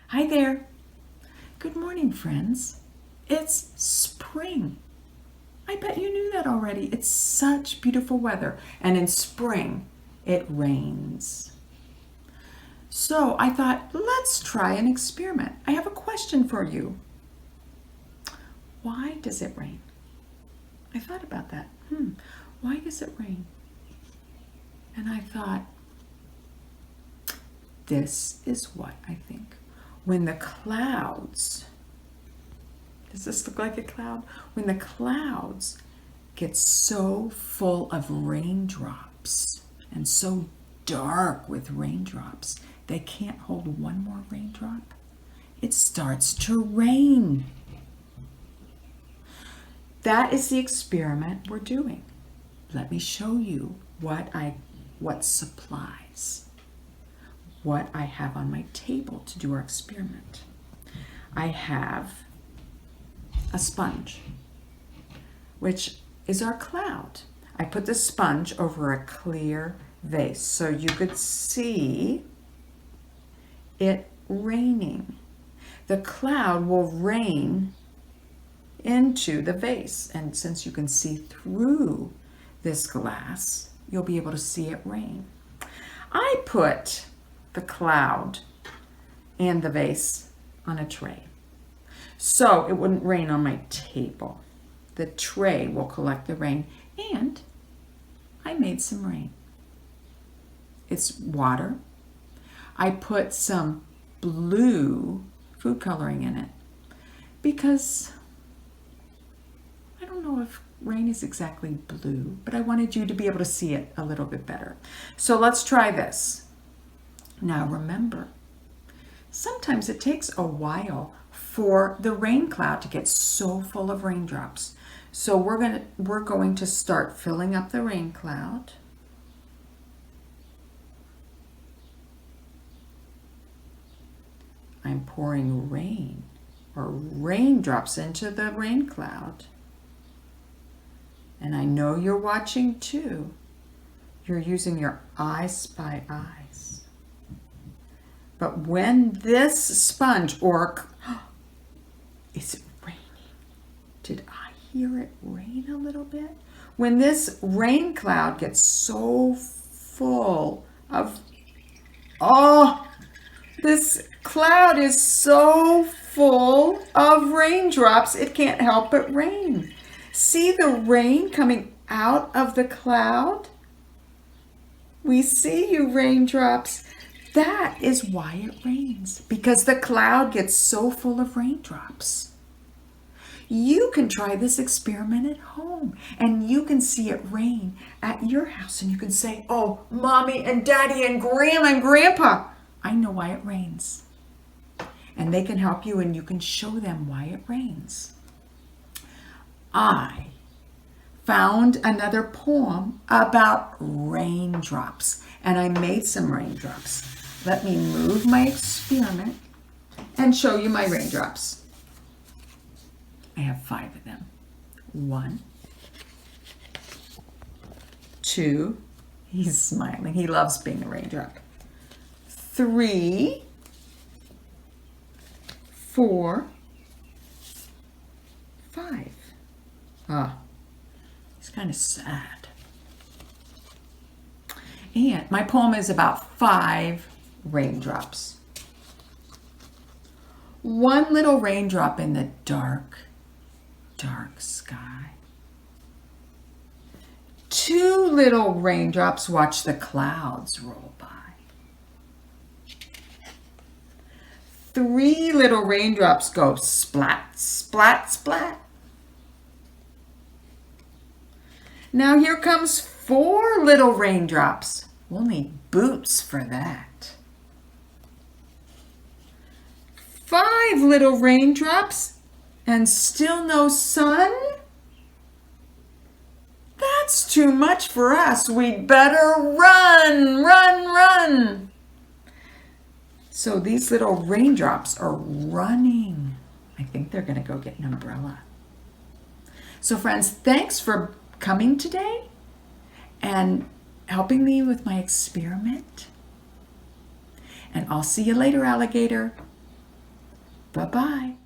Hi there. Good morning, friends. It's spring. I bet you knew that already. It's such beautiful weather. And in spring, it rains. So I thought, let's try an experiment. I have a question for you. Why does it rain? I thought about that. Why does it rain? And I thought, this is what I think. When the clouds, does this look like a cloud? When the clouds get so full of raindrops and so dark with raindrops, they can't hold one more raindrop. It starts to rain. That is the experiment we're doing. Let me show you what supplies, what I have on my table to do our experiment. I have a sponge, which is our cloud. I put the sponge over a clear vase so you could see it raining. The cloud will rain into the vase, and since you can see through this glass, you'll be able to see it rain. I put the cloud and the vase on a tray so it wouldn't rain on my table. The tray will collect the rain, and I made some rain. It's water. I put some blue food coloring in it because I don't know if rain is exactly blue, but I wanted you to be able to see it a little bit better. So let's try this. Now remember, sometimes it takes a while for the rain cloud to get so full of raindrops. So we're going to start filling up the rain cloud. I'm pouring rain or raindrops into the rain cloud. And I know you're watching too. You're using your I Spy eyes. But when this sponge is it raining? Did I hear it rain a little bit? When this rain cloud gets so full of, this cloud is so full of raindrops, it can't help but rain. See the rain coming out of the cloud? We see you, raindrops. That is why it rains, because the cloud gets so full of raindrops. You can try this experiment at home, and you can see it rain at your house, and you can say, oh, Mommy and Daddy and Grandma and Grandpa, I know why it rains. And they can help you, and you can show them why it rains. I found another poem about raindrops, and I made some raindrops. Let me move my experiment and show you my raindrops. I have 5 of them. 1, 2, he's smiling. He loves being a raindrop. 3, 4, 5. He's kind of sad. And my poem is about 5 raindrops. 1 little raindrop in the dark, dark sky. 2 little raindrops watch the clouds roll by. 3 little raindrops go splat, splat, splat. Now here comes 4 little raindrops. We'll need boots for that. 5 little raindrops and still no sun? That's too much for us. We'd better run, run, run. So these little raindrops are running. I think they're going to go get an umbrella. So friends, thanks for coming today and helping me with my experiment. And I'll see you later, alligator. Bye-bye.